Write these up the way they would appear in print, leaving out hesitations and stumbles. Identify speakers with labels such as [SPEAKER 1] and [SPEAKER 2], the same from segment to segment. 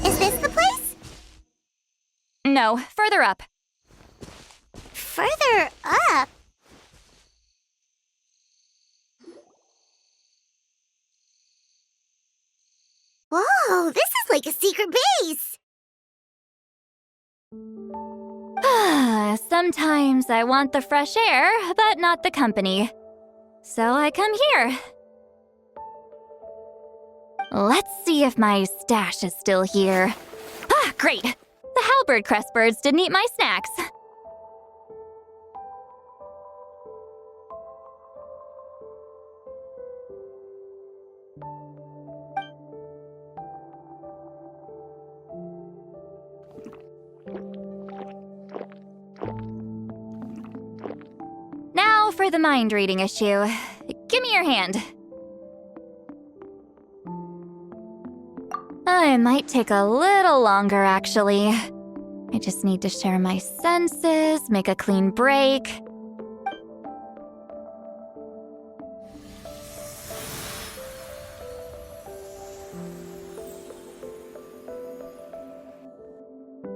[SPEAKER 1] Is this the place?
[SPEAKER 2] No, further up.
[SPEAKER 1] Further up? Whoa, this is like a secret base!
[SPEAKER 2] Sometimes I want the fresh air, but not the company. So I come here. Let's see if my stash is still here. Ah, great! The halberd crest birds didn't eat my snacks. Now for the mind reading issue. Give me your hand. It might take a little longer, actually. I just need to share my senses, make a clean break.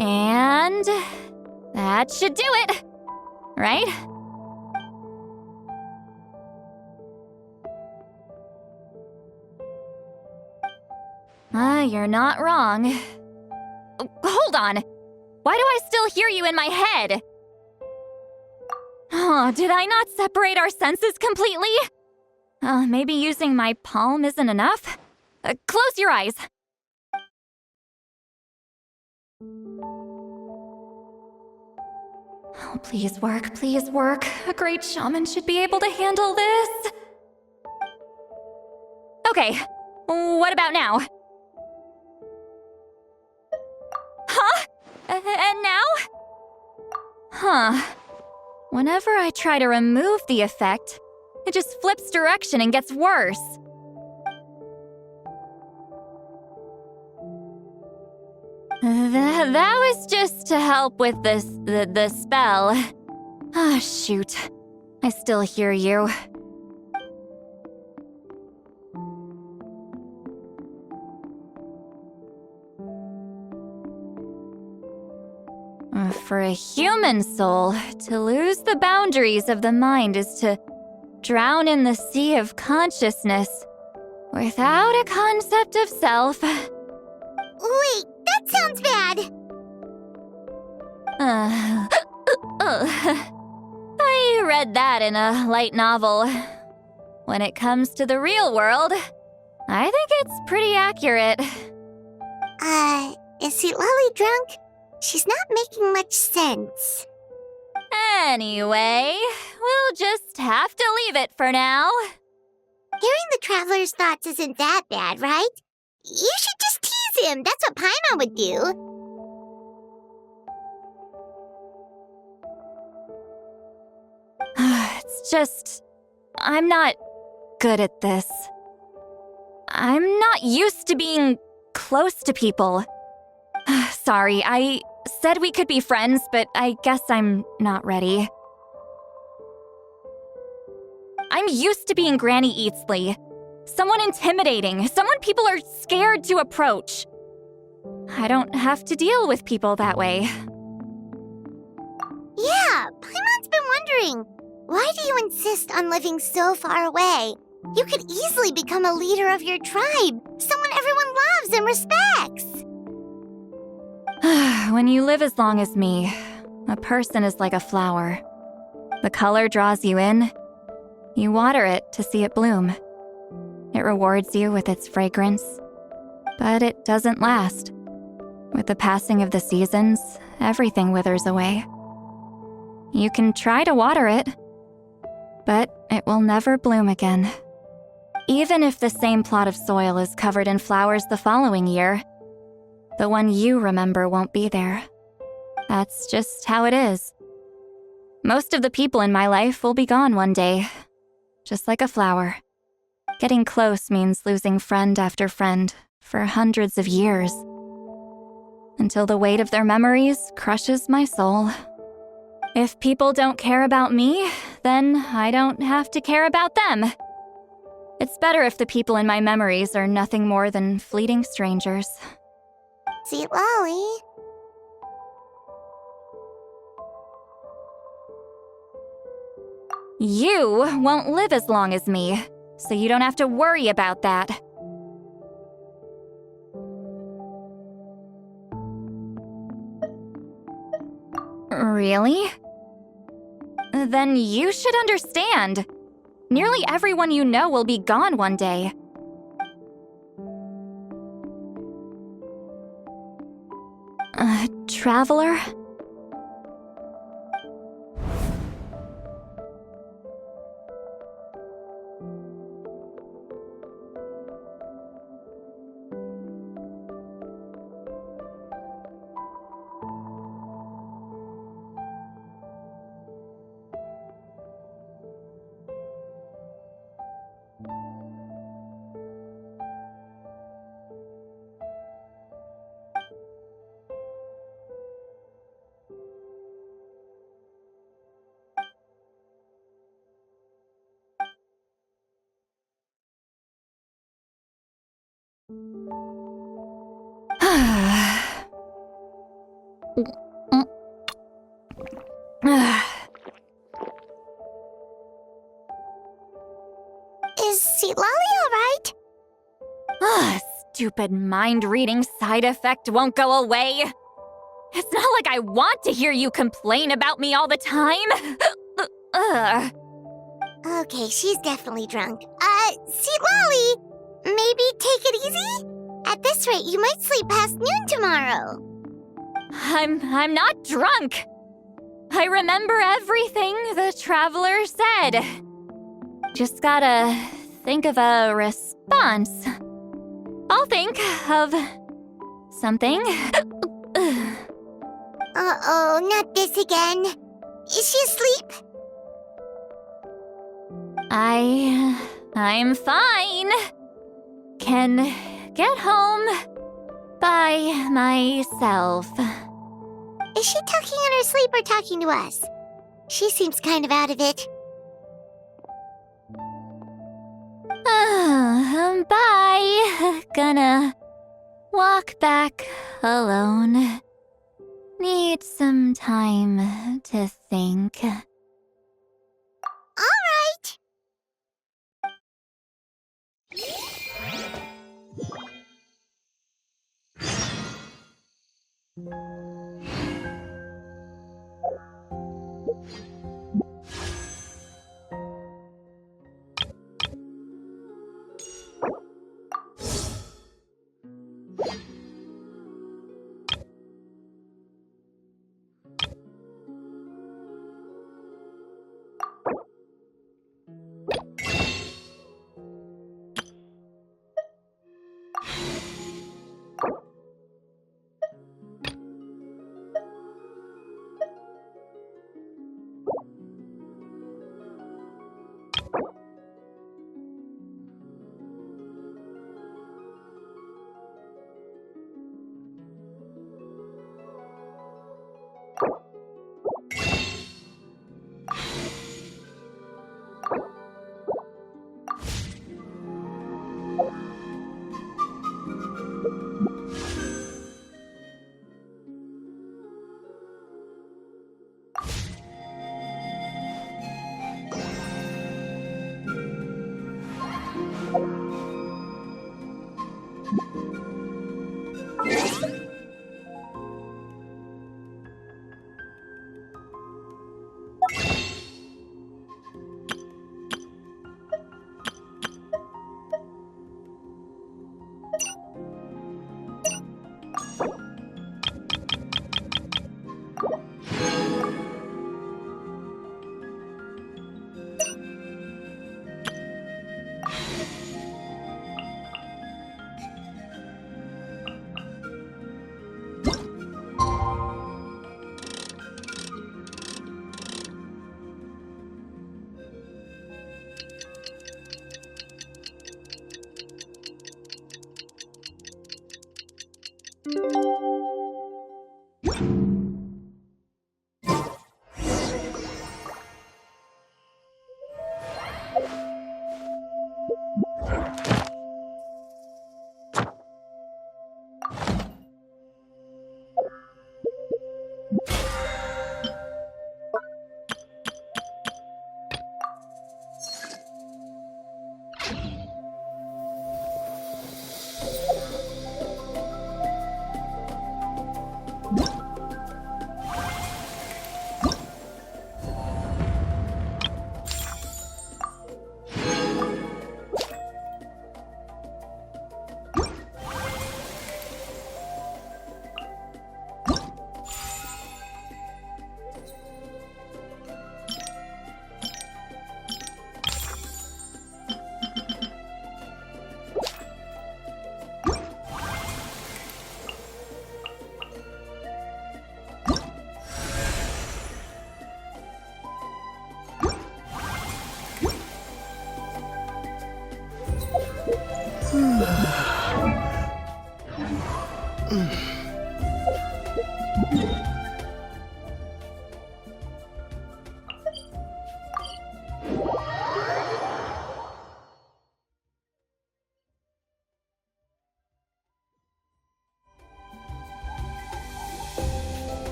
[SPEAKER 2] And that should do it, right? You're not wrong. Hold on! Why do I still hear you in my head? Oh, did I not separate our senses completely? Maybe using my palm isn't enough? Close your eyes. Oh, please work, please work. A great shaman should be able to handle this. Okay, what about now? Huh? And now? Huh. Whenever I try to remove the effect, it just flips direction and gets worse. That was just to help with the spell. Ah, shoot. I still hear you. For a human soul, to lose the boundaries of the mind is to drown in the sea of consciousness without a concept of self.
[SPEAKER 1] Wait, that sounds bad!
[SPEAKER 2] I read that in a light novel. When it comes to the real world, I think it's pretty accurate.
[SPEAKER 1] Is Sweet Lolly drunk? She's not making much sense.
[SPEAKER 2] Anyway, we'll just have to leave it for now.
[SPEAKER 1] Hearing the traveler's thoughts isn't that bad, right? You should just tease him. That's what Paimon would do.
[SPEAKER 2] It's just... I'm not good at this. I'm not used to being close to people. Sorry, I said we could be friends, but I guess I'm not ready. I'm used to being Granny Eatsley. Someone intimidating, someone people are scared to approach. I don't have to deal with people that way.
[SPEAKER 1] Yeah, Paimon's been wondering, why do you insist on living so far away? You could easily become a leader of your tribe, someone everyone loves and respects.
[SPEAKER 2] When you live as long as me, a person is like a flower. The color draws you in. You water it to see it bloom. It rewards you with its fragrance, but it doesn't last. With the passing of the seasons, everything withers away. You can try to water it, but it will never bloom again. Even if the same plot of soil is covered in flowers the following year, the one you remember won't be there. That's just how it is. Most of the people in my life will be gone one day, just like a flower. Getting close means losing friend after friend for hundreds of years, until the weight of their memories crushes my soul. If people don't care about me, then I don't have to care about them. It's better if the people in my memories are nothing more than fleeting strangers.
[SPEAKER 1] See, Lolly.
[SPEAKER 2] You won't live as long as me, so you don't have to worry about that. Really? Then you should understand. Nearly everyone you know will be gone one day. Traveler?
[SPEAKER 1] Is Seat Lolly alright?
[SPEAKER 2] Stupid mind-reading side effect won't go away. It's not like I want to hear you complain about me all the time.
[SPEAKER 1] Okay, she's definitely drunk. Seat Lolly, maybe take it easy? At this rate, you might sleep past noon tomorrow.
[SPEAKER 2] I'm not drunk. I remember everything the traveler said. Just gotta think of a response. I'll think of something.
[SPEAKER 1] Uh-oh, not this again. Is she asleep?
[SPEAKER 2] I'm fine. Can get home by myself.
[SPEAKER 1] Is she talking in her sleep or talking to us? She seems kind of out of it.
[SPEAKER 2] Bye. Gonna walk back alone. Need some time to think.
[SPEAKER 1] All right.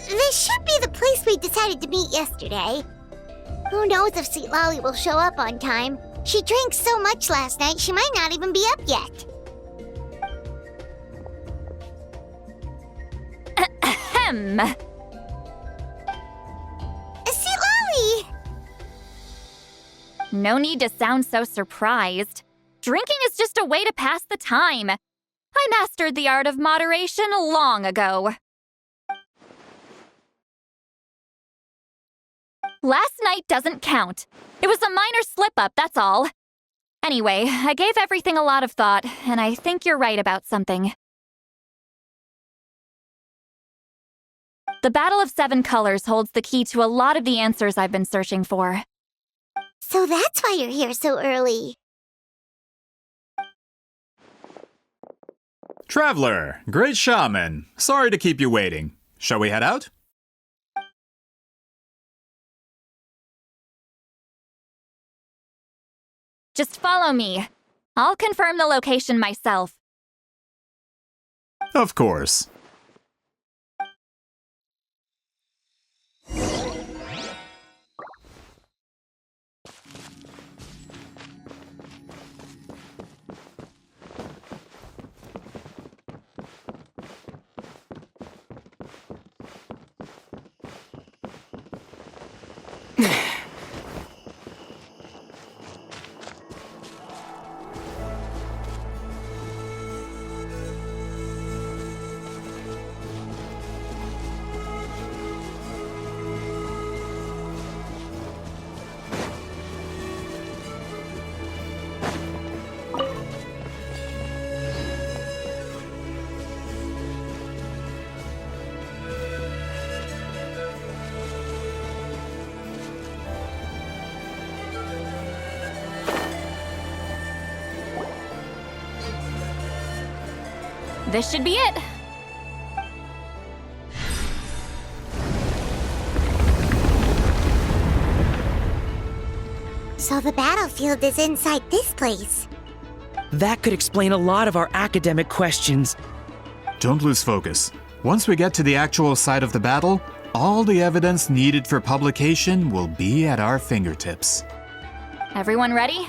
[SPEAKER 1] This should be the place we decided to meet yesterday. Who knows if Sweet Lolly will show up on time? She drank so much last night, she might not even be up yet.
[SPEAKER 2] Ahem.
[SPEAKER 1] Sweet Lolly!
[SPEAKER 2] No need to sound so surprised. Drinking is just a way to pass the time. I mastered the art of moderation long ago. Last night doesn't count. It was a minor slip-up, that's all. Anyway, I gave everything a lot of thought, and I think you're right about something. The Battle of Seven Colors holds the key to a lot of the answers I've been searching for.
[SPEAKER 1] So that's why you're here so early.
[SPEAKER 3] Traveler, great shaman. Sorry to keep you waiting. Shall we head out?
[SPEAKER 2] Just follow me. I'll confirm the location myself.
[SPEAKER 3] Of course.
[SPEAKER 2] This should be it.
[SPEAKER 1] So the battlefield is inside this place.
[SPEAKER 4] That could explain a lot of our academic questions.
[SPEAKER 3] Don't lose focus. Once we get to the actual site of the battle, all the evidence needed for publication will be at our fingertips.
[SPEAKER 2] Everyone ready?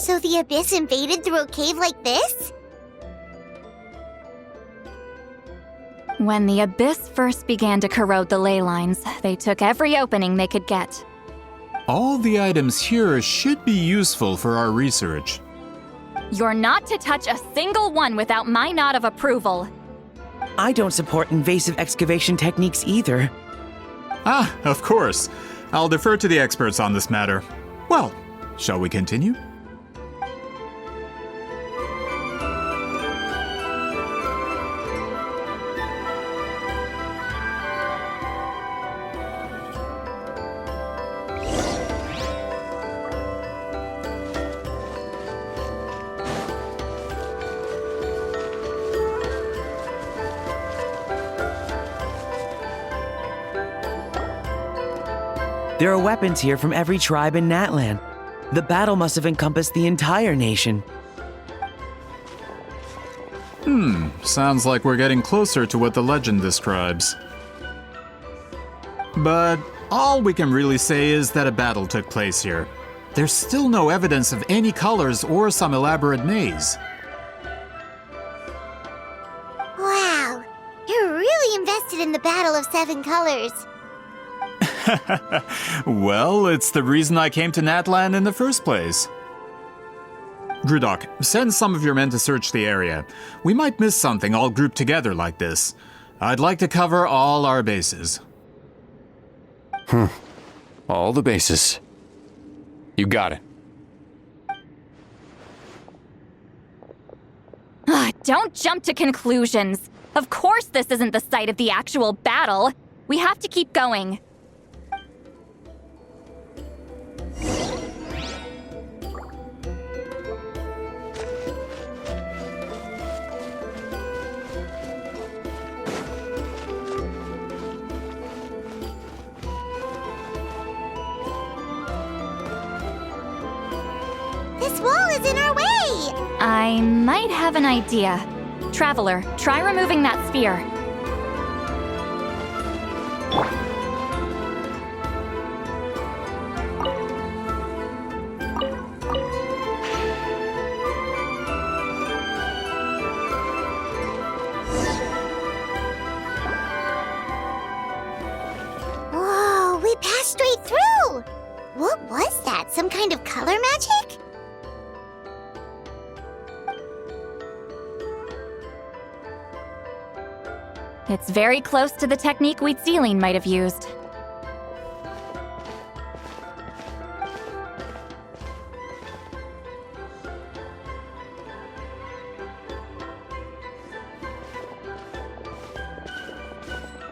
[SPEAKER 1] So the Abyss invaded through a cave like this?
[SPEAKER 2] When the Abyss first began to corrode the ley lines, they took every opening they could get.
[SPEAKER 3] All the items here should be useful for our research.
[SPEAKER 2] You're not to touch a single one without my nod of approval.
[SPEAKER 4] I don't support invasive excavation techniques either.
[SPEAKER 3] Ah, of course. I'll defer to the experts on this matter. Well, shall we continue?
[SPEAKER 4] There are weapons here from every tribe in Natlan. The battle must have encompassed the entire nation.
[SPEAKER 3] Sounds like we're getting closer to what the legend describes. But all we can really say is that a battle took place here. There's still no evidence of any colors or some elaborate maze.
[SPEAKER 1] Wow, you're really invested in the Battle of Seven Colors.
[SPEAKER 3] Well, it's the reason I came to Natlan in the first place. Grudok, send some of your men to search the area. We might miss something all grouped together like this. I'd like to cover all our bases.
[SPEAKER 5] All the bases. You got it.
[SPEAKER 2] Don't jump to conclusions. Of course this isn't the site of the actual battle. We have to keep going.
[SPEAKER 1] This wall is in our way!
[SPEAKER 2] I might have an idea. Traveler, try removing that sphere.
[SPEAKER 1] Whoa, we passed straight through! What was that? Some kind of color magic?
[SPEAKER 2] It's very close to the technique Wheatzealine might have used.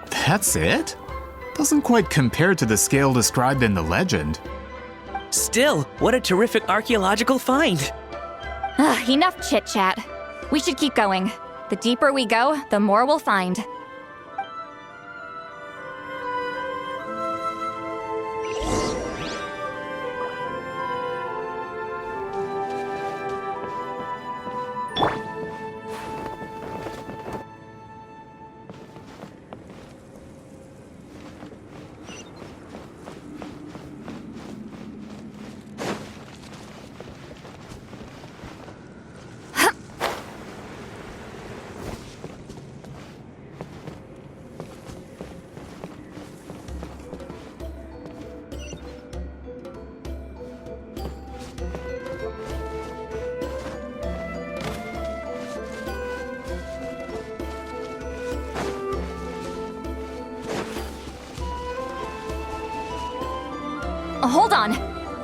[SPEAKER 3] That's it? Doesn't quite compare to the scale described in the legend.
[SPEAKER 4] Still, what a terrific archaeological find!
[SPEAKER 2] Enough chit-chat. We should keep going. The deeper we go, the more we'll find. Hold on.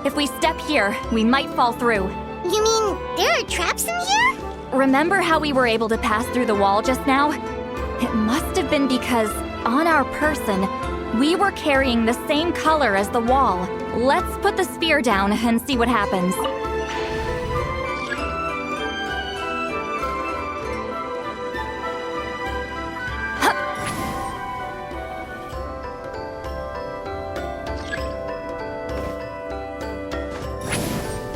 [SPEAKER 2] If we step here, we might fall through.
[SPEAKER 1] You mean there are traps in here?
[SPEAKER 2] Remember how we were able to pass through the wall just now? It must have been because, on our person, we were carrying the same color as the wall. Let's put the spear down and see what happens.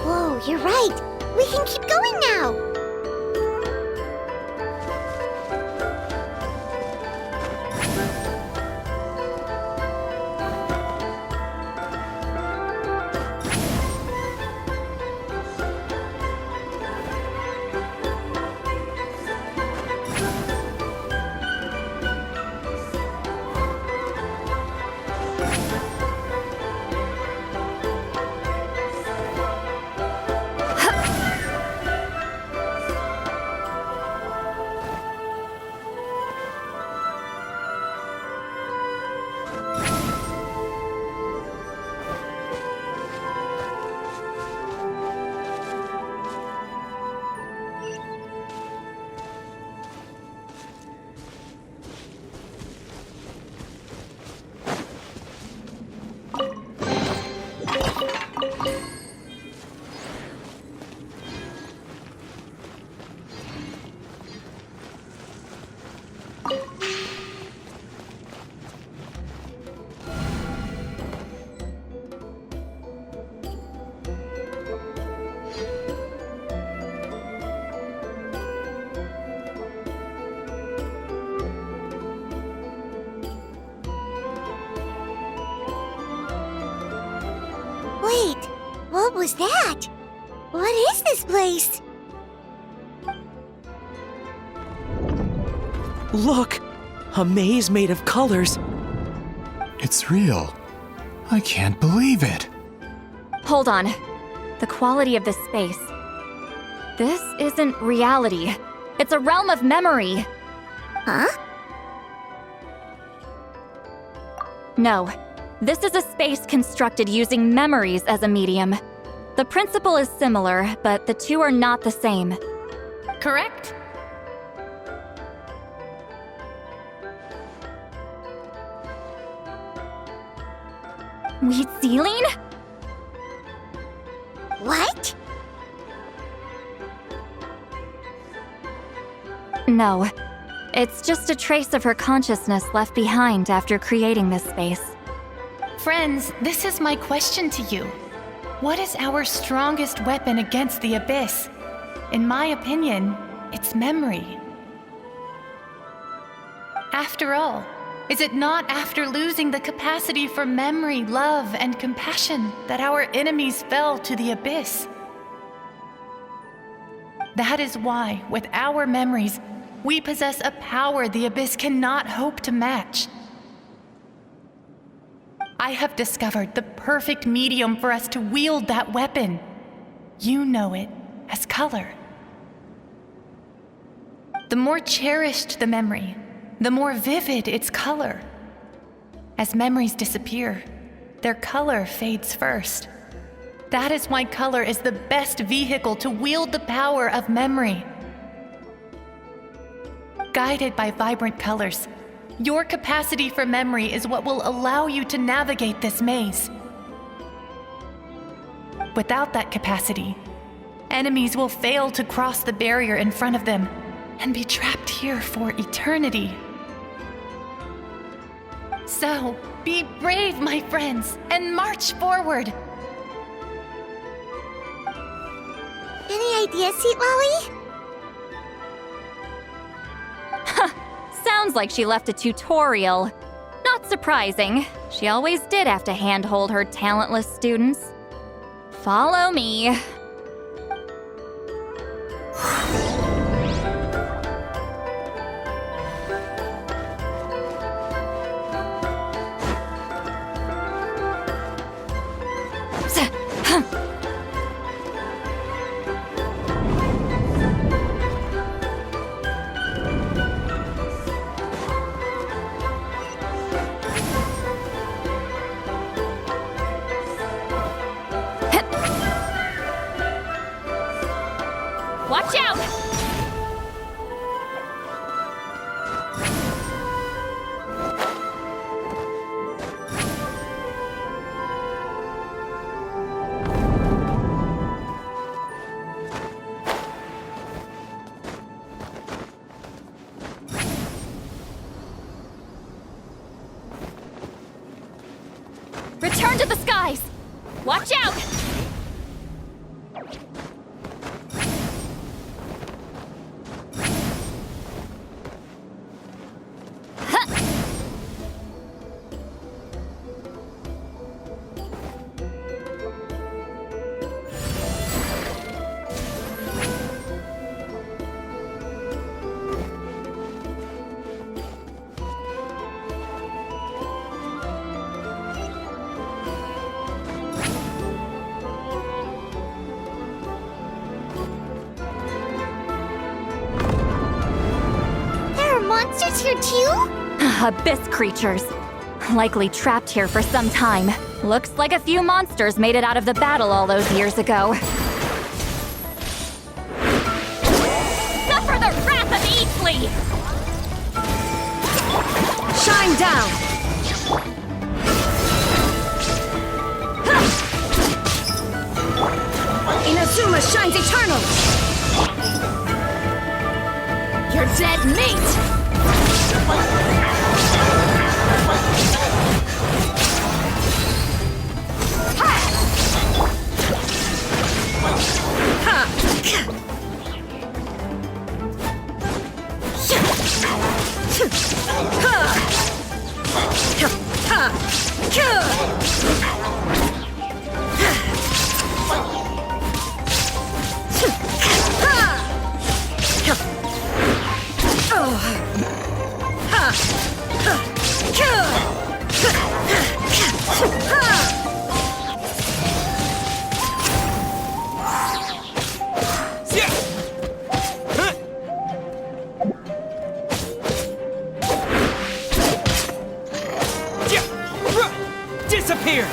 [SPEAKER 1] Whoa, you're right. We can keep going now. Wait, what was that? What is this place?
[SPEAKER 4] Look! A maze made of colors.
[SPEAKER 3] It's real. I can't believe it.
[SPEAKER 2] Hold on. The quality of this space. This isn't reality. It's a realm of memory.
[SPEAKER 1] Huh?
[SPEAKER 2] No. This is a space constructed using memories as a medium. The principle is similar, but the two are not the same.
[SPEAKER 6] Correct?
[SPEAKER 2] Wheat ceiling?
[SPEAKER 1] What?
[SPEAKER 2] No. It's just a trace of her consciousness left behind after creating this space.
[SPEAKER 6] Friends, this is my question to you. What is our strongest weapon against the Abyss? In my opinion, it's memory. After all, is it not after losing the capacity for memory, love, and compassion that our enemies fell to the Abyss? That is why, with our memories, we possess a power the Abyss cannot hope to match. I have discovered the perfect medium for us to wield that weapon. You know it as color. The more cherished the memory, the more vivid its color. As memories disappear, their color fades first. That is why color is the best vehicle to wield the power of memory. Guided by vibrant colors, your capacity for memory is what will allow you to navigate this maze. Without that capacity, enemies will fail to cross the barrier in front of them and be trapped here for eternity. So, be brave, my friends, and march forward.
[SPEAKER 1] Any ideas, Sweet Lolly?
[SPEAKER 2] Sounds like she left a tutorial. Not surprising. She always did have to handhold her talentless students. Follow me. Watch out! Return to the skies! Watch out!
[SPEAKER 1] Monsters here too?
[SPEAKER 2] Abyss creatures. Likely trapped here for some time. Looks like a few monsters made it out of the battle all those years ago. Suffer the wrath of Eatley!
[SPEAKER 7] Shine down! Inazuma shines eternal! Your dead meat!
[SPEAKER 4] Disappear!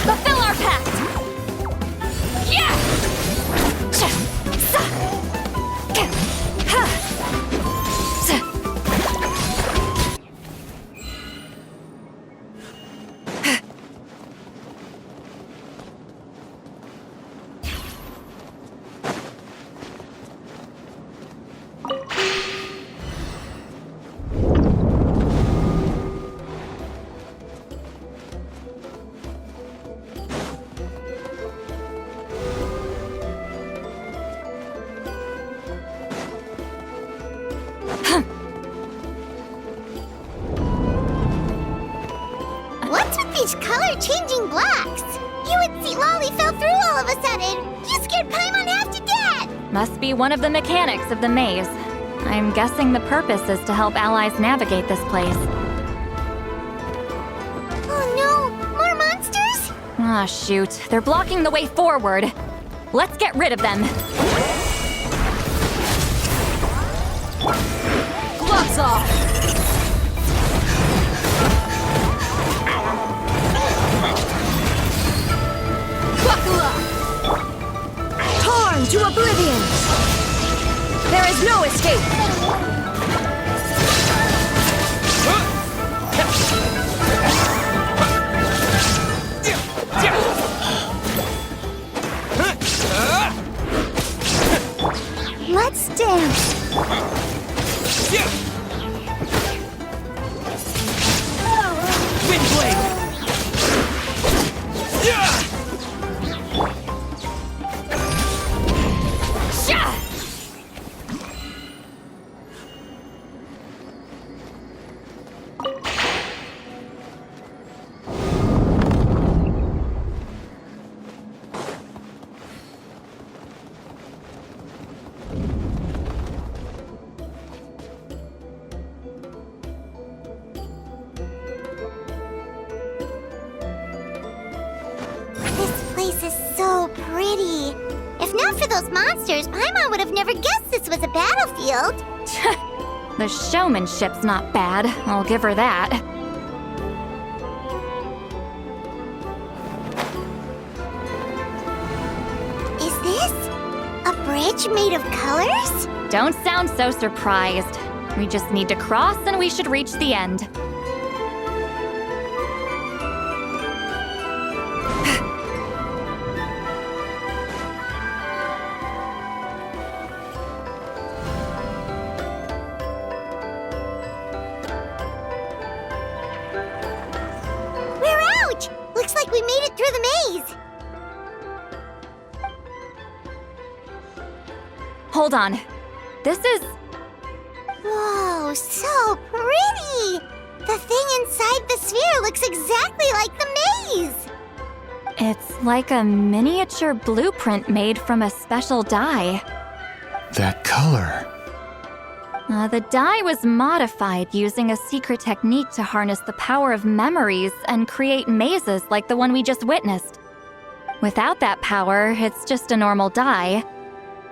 [SPEAKER 2] Fulfill our pact!
[SPEAKER 1] What's with these color-changing blocks? You and see Lolly fell through all of a sudden. You scared Paimon half to death.
[SPEAKER 2] Must be one of the mechanics of the maze. I'm guessing the purpose is to help allies navigate this place.
[SPEAKER 1] Oh no, more monsters?
[SPEAKER 2] Ah, shoot. They're blocking the way forward. Let's get rid of them.
[SPEAKER 7] Gloves off! Buckle up! Torn to oblivion! There is no escape!
[SPEAKER 1] Let's dance.
[SPEAKER 4] Windblade!
[SPEAKER 1] This place is so pretty. If not for those monsters, Paimon would have never guessed this was a battlefield.
[SPEAKER 2] The showmanship's not bad, I'll give her that.
[SPEAKER 1] Is this a bridge made of colors?
[SPEAKER 2] Don't sound so surprised. We just need to cross and we should reach the end.
[SPEAKER 1] We're out! Looks like we made it through the maze.
[SPEAKER 2] Hold on. This is...
[SPEAKER 1] Whoa, so pretty! The thing inside the sphere looks exactly like the maze!
[SPEAKER 2] It's like a miniature blueprint made from a special dye.
[SPEAKER 3] That color.
[SPEAKER 2] The dye was modified using a secret technique to harness the power of memories and create mazes like the one we just witnessed. Without that power, it's just a normal dye.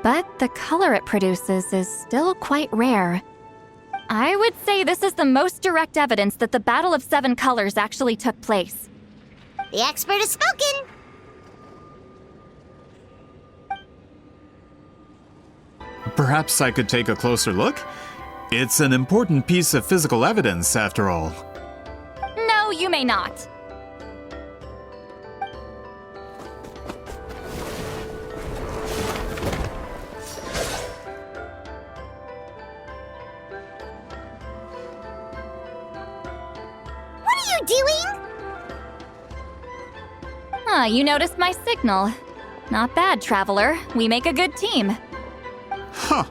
[SPEAKER 2] But the color it produces is still quite rare. I would say this is the most direct evidence that the Battle of Seven Colors actually took place.
[SPEAKER 1] The expert has spoken!
[SPEAKER 3] Perhaps I could take a closer look? It's an important piece of physical evidence, after all.
[SPEAKER 2] No, you may not. Ah, you noticed my signal. Not bad, traveler. We make a good team.
[SPEAKER 3] Huh.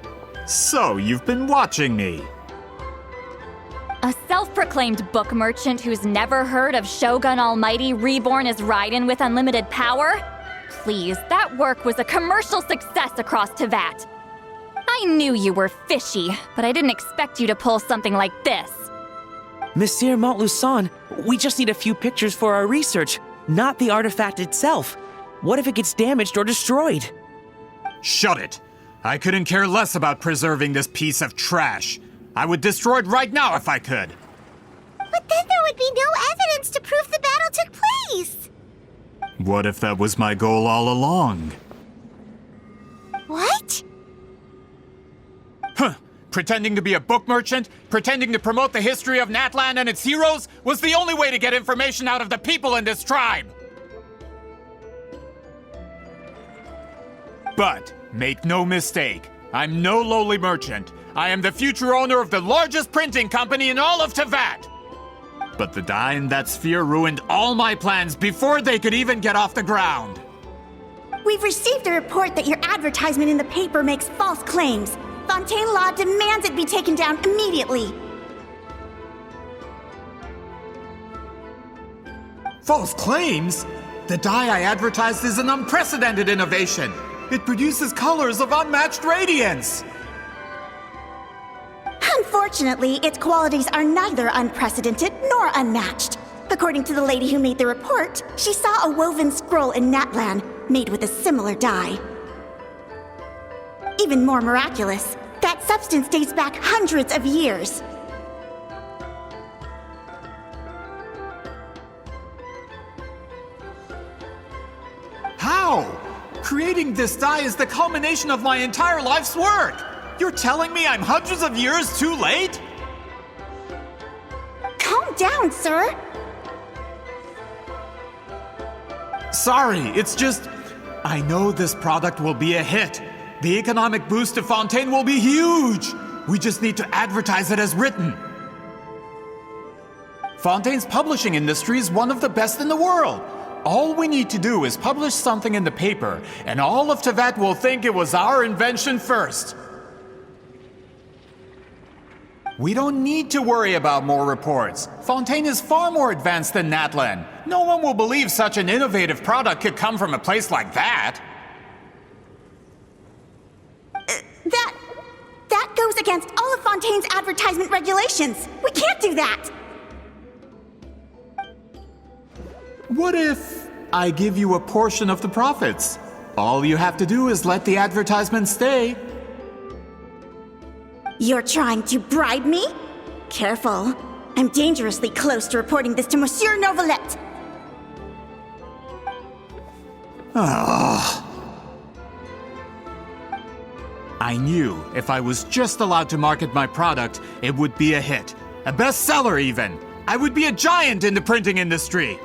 [SPEAKER 3] So, you've been watching me.
[SPEAKER 2] A self-proclaimed book merchant who's never heard of Shogun Almighty reborn as Raiden with unlimited power? Please, that work was a commercial success across Teyvat. I knew you were fishy, but I didn't expect you to pull something like this.
[SPEAKER 4] Monsieur Montluçon, we just need a few pictures for our research, not the artifact itself. What if it gets damaged or destroyed?
[SPEAKER 3] Shut it. I couldn't care less about preserving this piece of trash. I would destroy it right now if I could.
[SPEAKER 1] But then there would be no evidence to prove the battle took place.
[SPEAKER 3] What if that was my goal all along?
[SPEAKER 1] What?
[SPEAKER 3] Huh. Pretending to be a book merchant, pretending to promote the history of Natlan and its heroes, was the only way to get information out of the people in this tribe. But, make no mistake, I'm no lowly merchant. I am the future owner of the largest printing company in all of Teyvat. But the dye in that sphere ruined all my plans before they could even get off the ground.
[SPEAKER 8] We've received a report that your advertisement in the paper makes false claims. Fontaine Law demands it be taken down immediately.
[SPEAKER 3] False claims? The dye I advertised is an unprecedented innovation. It produces colors of unmatched radiance.
[SPEAKER 8] Unfortunately, its qualities are neither unprecedented nor unmatched. According to the lady who made the report, she saw a woven scroll in Natlan made with a similar dye. Even more miraculous, that substance dates back hundreds of years.
[SPEAKER 3] How? Creating this dye is the culmination of my entire life's work. You're telling me I'm hundreds of years too late?
[SPEAKER 8] Calm down, sir.
[SPEAKER 3] Sorry, it's just... I know this product will be a hit. The economic boost to Fontaine will be huge. We just need to advertise it as written. Fontaine's publishing industry is one of the best in the world. All we need to do is publish something in the paper, and all of Teyvat will think it was our invention first. We don't need to worry about more reports. Fontaine is far more advanced than Natlan. No one will believe such an innovative product could come from a place like that.
[SPEAKER 8] That goes against all of Fontaine's advertisement regulations. We can't do that.
[SPEAKER 3] What if I give you a portion of the profits? All you have to do is let the advertisement stay.
[SPEAKER 8] You're trying to bribe me? Careful. I'm dangerously close to reporting this to Monsieur Novelette.
[SPEAKER 3] I knew if I was just allowed to market my product, it would be a hit. A bestseller even. I would be a giant in the printing industry.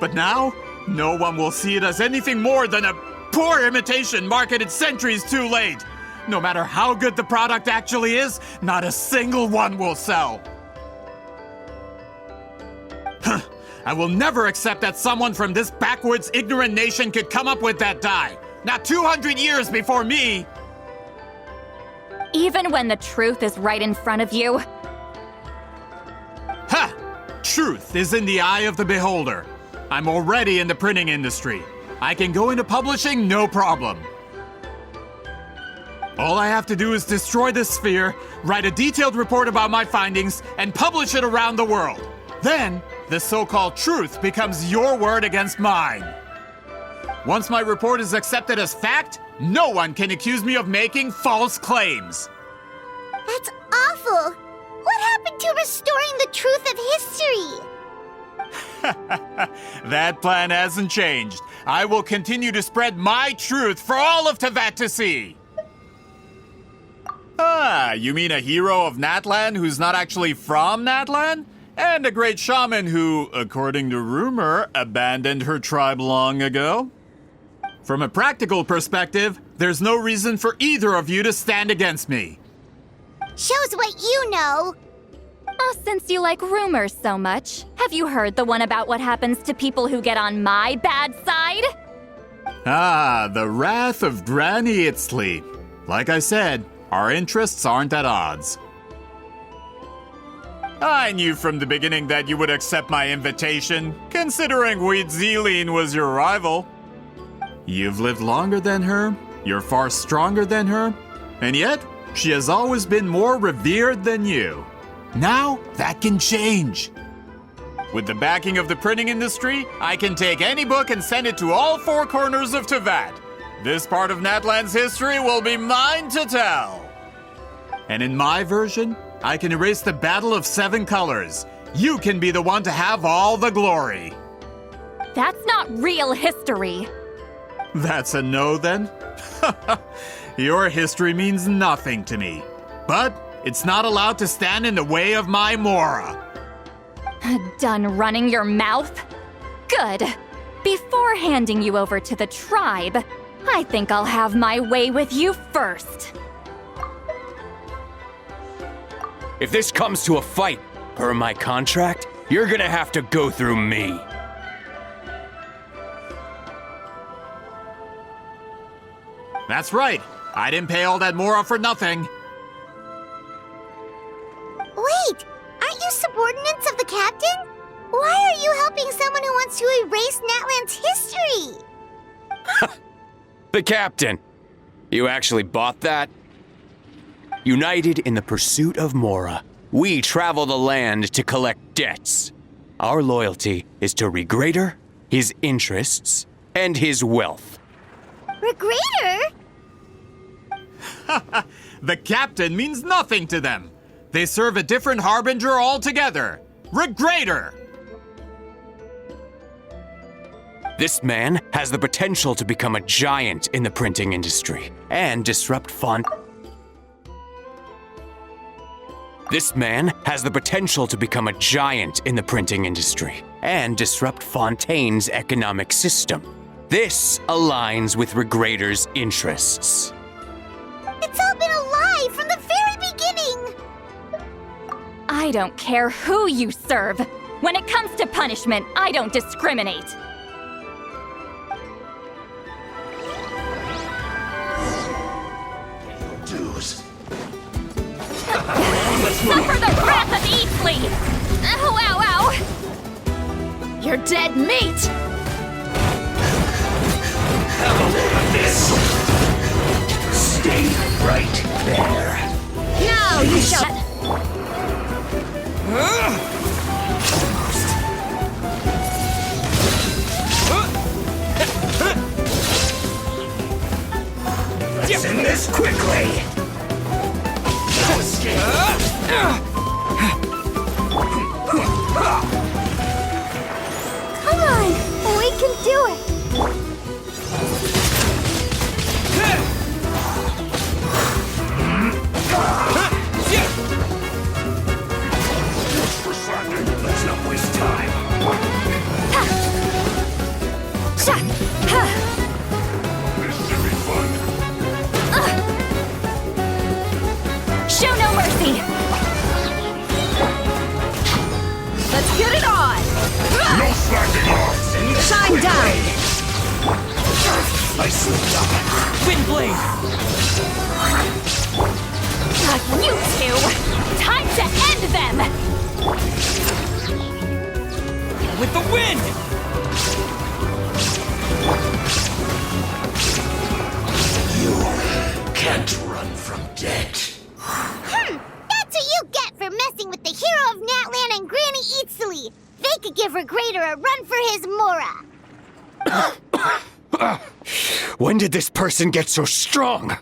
[SPEAKER 3] But now, no one will see it as anything more than a poor imitation marketed centuries too late. No matter how good the product actually is, not a single one will sell. Huh. I will never accept that someone from this backwoods, ignorant nation could come up with that dye. Not 200 years before me.
[SPEAKER 2] Even when the truth is right in front of you?
[SPEAKER 3] Ha! Truth is in the eye of the beholder. I'm already in the printing industry. I can go into publishing, no problem. All I have to do is destroy this sphere, write a detailed report about my findings, and publish it around the world. Then, the so-called truth becomes your word against mine. Once my report is accepted as fact, no one can accuse me of making false claims.
[SPEAKER 1] That's awful. What happened to restoring the truth of history?
[SPEAKER 3] That plan hasn't changed. I will continue to spread my truth for all of Teyvat to see. Ah, you mean a hero of Natlan who's not actually from Natlan? And a great shaman who, according to rumor, abandoned her tribe long ago? From a practical perspective, there's no reason for either of you to stand against me.
[SPEAKER 1] Shows what you know.
[SPEAKER 2] Oh, since you like rumors so much, have you heard the one about what happens to people who get on my bad side?
[SPEAKER 3] Ah, the wrath of Granny Itzley. Like I said, our interests aren't at odds. I knew from the beginning that you would accept my invitation, considering Weedzeline was your rival. You've lived longer than her, you're far stronger than her, and yet she has always been more revered than you. Now, that can change. With the backing of the printing industry, I can take any book and send it to all four corners of Tevat. This part of Natlan's history will be mine to tell. And in my version, I can erase the Battle of Seven Colors. You can be the one to have all the glory.
[SPEAKER 2] That's not real history.
[SPEAKER 3] That's a no then? Your history means nothing to me. But it's not allowed to stand in the way of my Mora.
[SPEAKER 2] Done running your mouth? Good. Before handing you over to the tribe, I think I'll have my way with you first.
[SPEAKER 5] If this comes to a fight, per my contract, you're gonna have to go through me.
[SPEAKER 3] That's right. I didn't pay all that Mora for nothing.
[SPEAKER 1] Wait, aren't you subordinates of the captain? Why are you helping someone who wants to erase Natlan's history?
[SPEAKER 5] The captain. You actually bought that? United in the pursuit of Mora, we travel the land to collect debts. Our loyalty is to Regrader, his interests, and his wealth.
[SPEAKER 1] Regrader?
[SPEAKER 3] The captain means nothing to them. They serve a different harbinger altogether. Regrader!
[SPEAKER 5] This man has the potential to become a giant in the printing industry and disrupt This man has the potential to become a giant in the printing industry and disrupt Fontaine's economic system. This aligns with Regrader's interests.
[SPEAKER 1] It's all been a lie from the very beginning!
[SPEAKER 2] I don't care who you serve. When it comes to punishment, I don't discriminate. Suffer the wrath of Eatley! Ow, ow, ow!
[SPEAKER 7] You're dead meat!
[SPEAKER 9] Have a look at this! Stay right there.
[SPEAKER 7] Now you shall...
[SPEAKER 9] Let's end this quickly! No escape!
[SPEAKER 1] Come on, we can do it!
[SPEAKER 9] For slacking, let's not waste time. This should be fun.
[SPEAKER 2] Show no mercy!
[SPEAKER 7] Let's get it on!
[SPEAKER 9] No slacking off!
[SPEAKER 7] Shine down!
[SPEAKER 9] I slipped up.
[SPEAKER 4] Windblade!
[SPEAKER 2] You two! Time to end them!
[SPEAKER 4] With the wind!
[SPEAKER 9] You can't run from death.
[SPEAKER 1] That's what you get for messing with the hero of Natlan and Granny Eatsily! They could give Regrader a run for his Mora!
[SPEAKER 5] When did this person get so strong?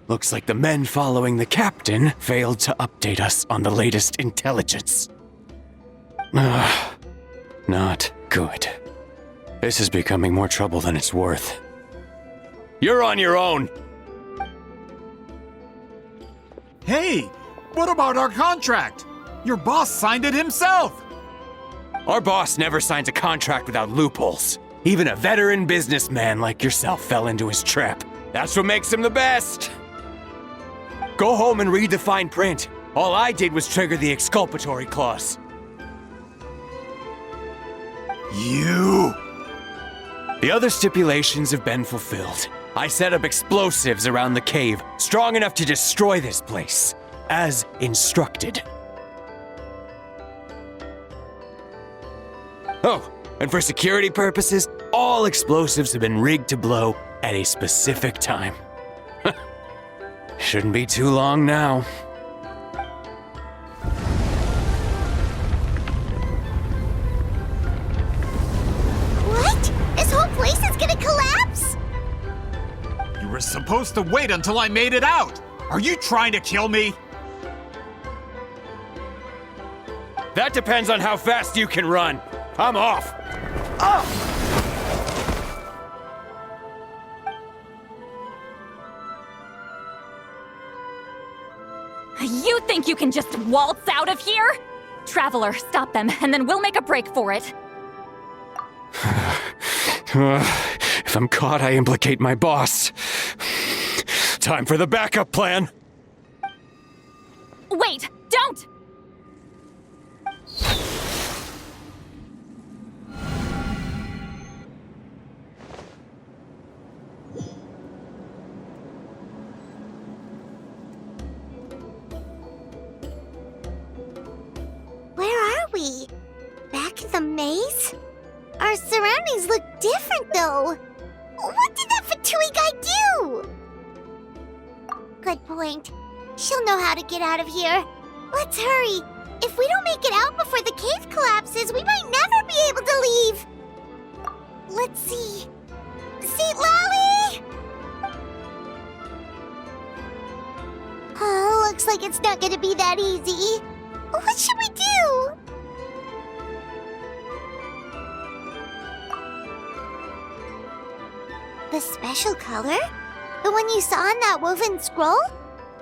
[SPEAKER 5] Looks like the men following the captain failed to update us on the latest intelligence. Not good. This is becoming more trouble than it's worth. You're on your own!
[SPEAKER 3] Hey, what about our contract? Your boss signed it himself.
[SPEAKER 5] Our boss never signs a contract without loopholes. Even a veteran businessman like yourself fell into his trap. That's what makes him the best. Go home and read the fine print. All I did was trigger the exculpatory clause.
[SPEAKER 3] You!
[SPEAKER 5] The other stipulations have been fulfilled. I set up explosives around the cave, strong enough to destroy this place, as instructed. Oh, and for security purposes, all explosives have been rigged to blow at a specific time. Shouldn't be too long now.
[SPEAKER 1] What? This whole place is gonna collapse?
[SPEAKER 3] You were supposed to wait until I made it out! Are you trying to kill me?
[SPEAKER 5] That depends on how fast you can run. I'm off.
[SPEAKER 2] You think you can just waltz out of here? Traveler, stop them, and then we'll make a break for it.
[SPEAKER 5] If I'm caught, I implicate my boss. Time for the backup plan.
[SPEAKER 2] Wait, don't!
[SPEAKER 1] Where are we? Back in the maze? Our surroundings look different, though. What did that Fatui guy do? Good point. She'll know how to get out of here. Let's hurry. If we don't make it out before the cave collapses, we might never be able to leave. Let's see. Seat Lolly! Oh, looks like it's not gonna be that easy. What should we do? The special color? The one you saw in that woven scroll?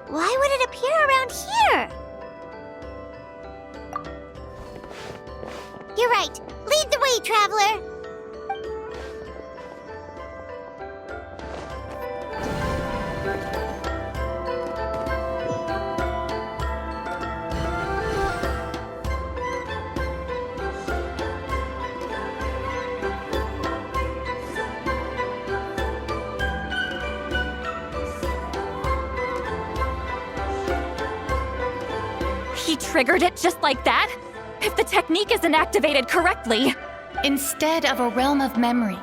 [SPEAKER 1] Why would it appear around here? You're right. Lead the way, traveler.
[SPEAKER 2] He triggered it just like that? If the technique isn't activated correctly...
[SPEAKER 6] Instead of a realm of memory,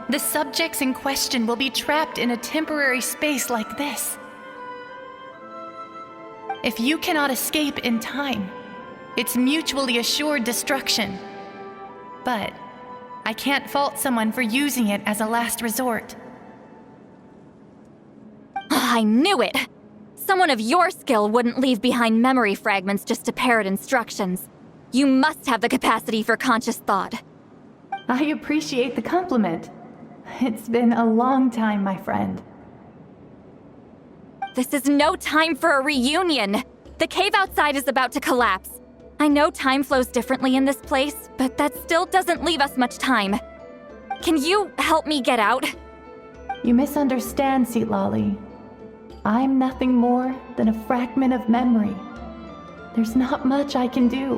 [SPEAKER 6] the subjects in question will be trapped in a temporary space like this. If you cannot escape in time, it's mutually assured destruction. But I can't fault someone for using it as a last resort.
[SPEAKER 2] I knew it! Someone of your skill wouldn't leave behind memory fragments just to parrot instructions. You must have the capacity for conscious thought.
[SPEAKER 6] I appreciate the compliment. It's been a long time, my friend.
[SPEAKER 2] This is no time for a reunion! The cave outside is about to collapse. I know time flows differently in this place, but that still doesn't leave us much time. Can you help me get out?
[SPEAKER 6] You misunderstand, Seatlali. I'm nothing more than a fragment of memory. There's not much I can do.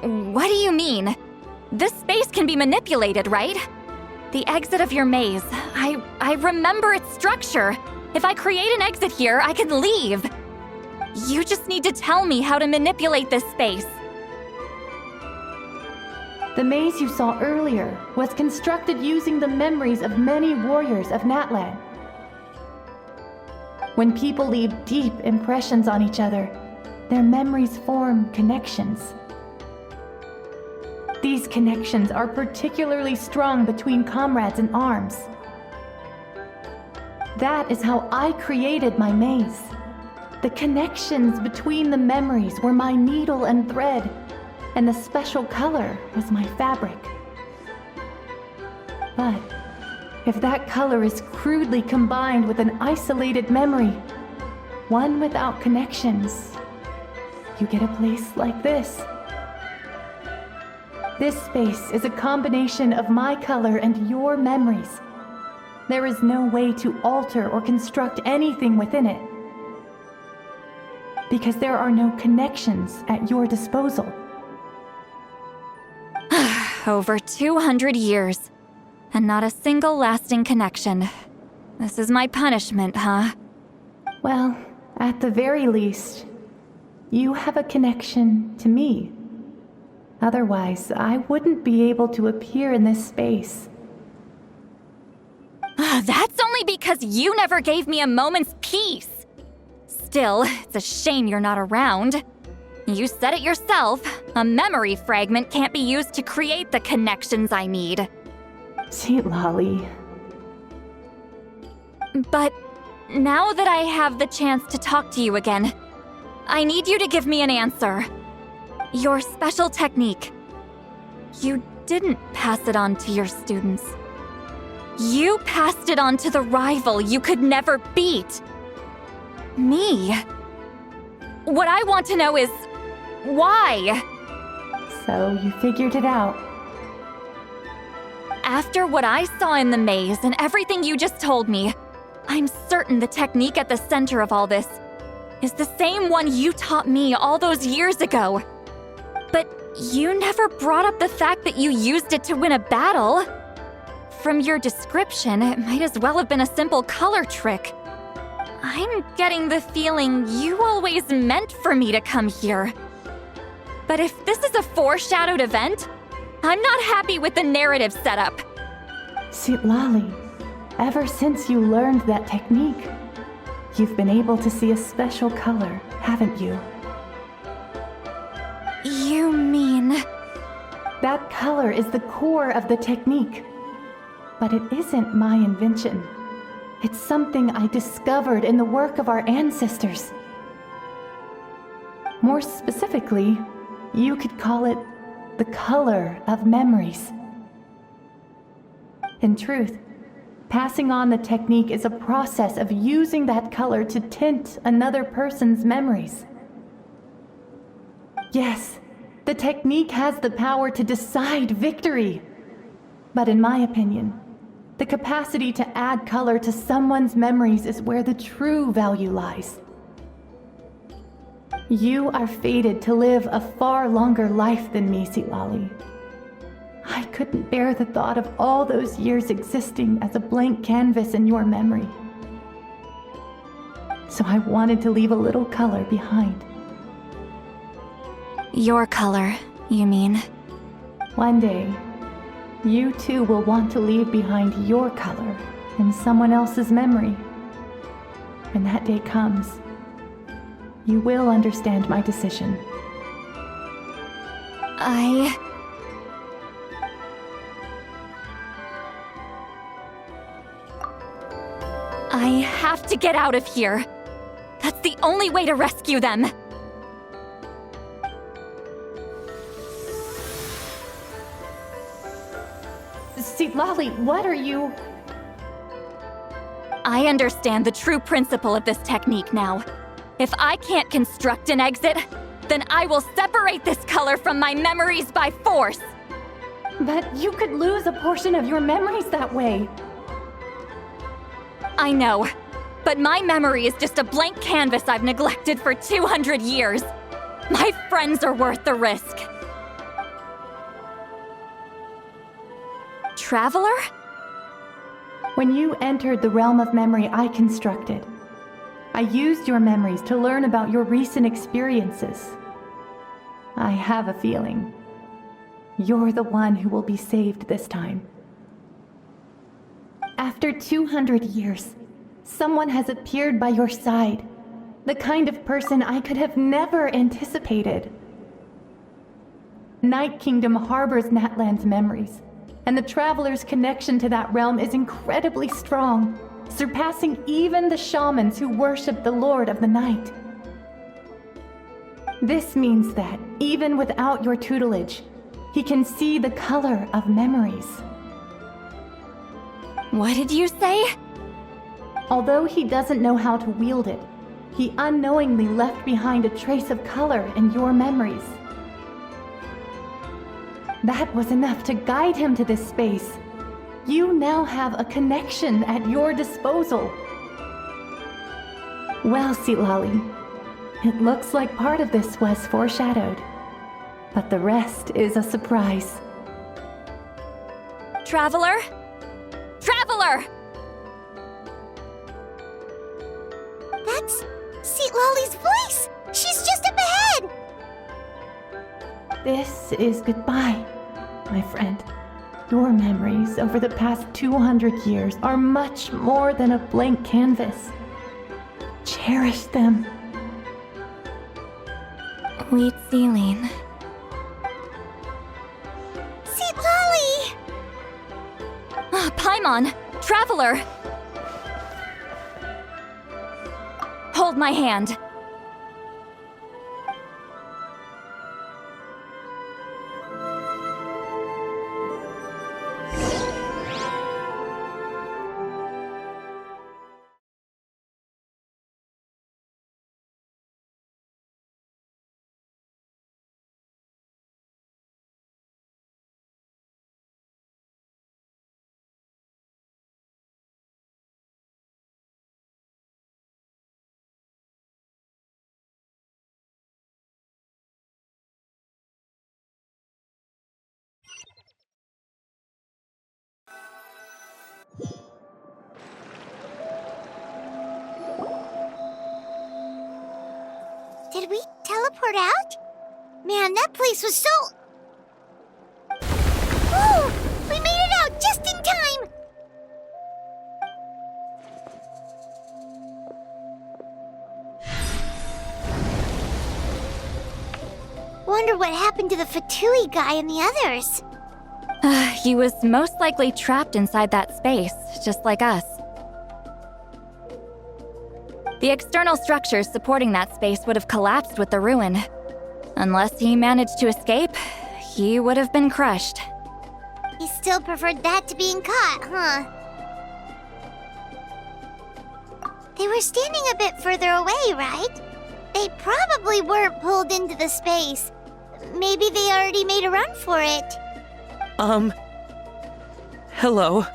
[SPEAKER 2] What do you mean? This space can be manipulated, right? The exit of your maze. I remember its structure. If I create an exit here, I can leave. You just need to tell me how to manipulate this space.
[SPEAKER 6] The maze you saw earlier was constructed using the memories of many warriors of Natlan. When people leave deep impressions on each other, their memories form connections. These connections are particularly strong between comrades in arms. That is how I created my maze. The connections between the memories were my needle and thread, and the special color was my fabric. But if that color is crudely combined with an isolated memory, one without connections, you get a place like this. This space is a combination of my color and your memories. There is no way to alter or construct anything within it. because there are no connections at your disposal.
[SPEAKER 2] Over 200 years, and not a single lasting connection. This is my punishment, huh?
[SPEAKER 6] Well, at the very least, you have a connection to me. Otherwise, I wouldn't be able to appear in this space.
[SPEAKER 2] That's only because you never gave me a moment's peace. Still, it's a shame you're not around. You said it yourself. A memory fragment can't be used to create the connections I need.
[SPEAKER 6] Sweet Lolly.
[SPEAKER 2] But now that I have the chance to talk to you again, I need you to give me an answer. Your special technique. You didn't pass it on to your students. You passed it on to the rival you could never beat. Me. What I want to know is, why?
[SPEAKER 6] So you figured it out.
[SPEAKER 2] After what I saw in the maze and everything you just told me, I'm certain the technique at the center of all this is the same one you taught me all those years ago. But you never brought up the fact that you used it to win a battle. From your description, it might as well have been a simple color trick. I'm getting the feeling you always meant for me to come here. But if this is a foreshadowed event, I'm not happy with the narrative setup.
[SPEAKER 6] Sweet Lolly, ever since you learned that technique, you've been able to see a special color, haven't you?
[SPEAKER 2] You mean...
[SPEAKER 6] That color is the core of the technique. But it isn't my invention. It's something I discovered in the work of our ancestors. More specifically, you could call it the color of memories. In truth, passing on the technique is a process of using that color to tint another person's memories. Yes, the technique has the power to decide victory. But in my opinion, the capacity to add color to someone's memories is where the true value lies. You are fated to live a far longer life than me, Lolly. I couldn't bear the thought of all those years existing as a blank canvas in your memory. So I wanted to leave a little color behind.
[SPEAKER 2] Your color, you mean?
[SPEAKER 6] One day, you too will want to leave behind your color in someone else's memory. When that day comes, you will understand my decision.
[SPEAKER 2] I have to get out of here. That's the only way to rescue them.
[SPEAKER 6] Lolly, what are you...
[SPEAKER 2] I understand the true principle of this technique now. If I can't construct an exit, then I will separate this color from my memories by force.
[SPEAKER 6] But you could lose a portion of your memories that way.
[SPEAKER 2] I know, but my memory is just a blank canvas I've neglected for 200 years. My friends are worth the risk. Traveler?
[SPEAKER 6] When you entered the realm of memory I constructed, I used your memories to learn about your recent experiences. I have a feeling you're the one who will be saved this time. After 200 years, someone has appeared by your side, the kind of person I could have never anticipated. Night Kingdom harbors Natlan's memories, and the Traveler's connection to that realm is incredibly strong, surpassing even the shamans who worship the Lord of the Night. This means that, even without your tutelage, he can see the color of memories.
[SPEAKER 2] What did you say?
[SPEAKER 6] Although he doesn't know how to wield it, he unknowingly left behind a trace of color in your memories. That was enough to guide him to this space. You now have a connection at your disposal. Well, Lolly, It looks like part of this was foreshadowed, but the rest is a surprise.
[SPEAKER 2] Traveler? Traveler!
[SPEAKER 1] That's Lolly's voice! She's just up ahead!
[SPEAKER 6] This is goodbye, my friend. Your memories over the past 200 years are much more than a blank canvas. Cherish them.
[SPEAKER 2] Wheat ceiling.
[SPEAKER 1] Lolly!
[SPEAKER 2] Paimon! Traveler! Hold my hand.
[SPEAKER 1] Did we teleport out? Man, that place was so... Woo! We made it out just in time! Wonder what happened to the Fatui guy and the others.
[SPEAKER 2] He was most likely trapped inside that space, just like us. The external structures supporting that space would have collapsed with the ruin. Unless he managed to escape, he would have been crushed.
[SPEAKER 1] He still preferred that to being caught, huh? They were standing a bit further away, right? They probably weren't pulled into the space. Maybe they already made a run for it.
[SPEAKER 4] Hello.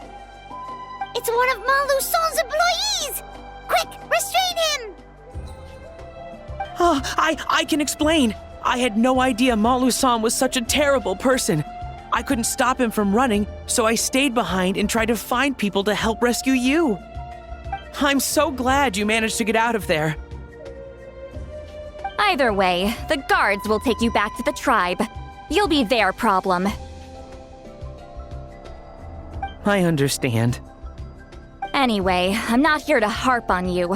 [SPEAKER 1] It's one of Malu Son's employees! Quick, restrain him!
[SPEAKER 4] Oh, I can explain. I had no idea Malu-san was such a terrible person. I couldn't stop him from running, so I stayed behind and tried to find people to help rescue you. I'm so glad you managed to get out of there.
[SPEAKER 2] Either way, the guards will take you back to the tribe. You'll be their problem.
[SPEAKER 4] I understand.
[SPEAKER 2] Anyway, I'm not here to harp on you.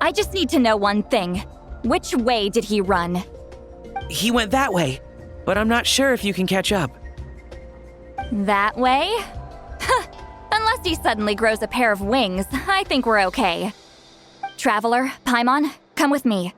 [SPEAKER 2] I just need to know one thing. Which way did he run?
[SPEAKER 4] He went that way, but I'm not sure if you can catch up.
[SPEAKER 2] That way? Unless he suddenly grows a pair of wings, I think we're okay. Traveler, Paimon, come with me.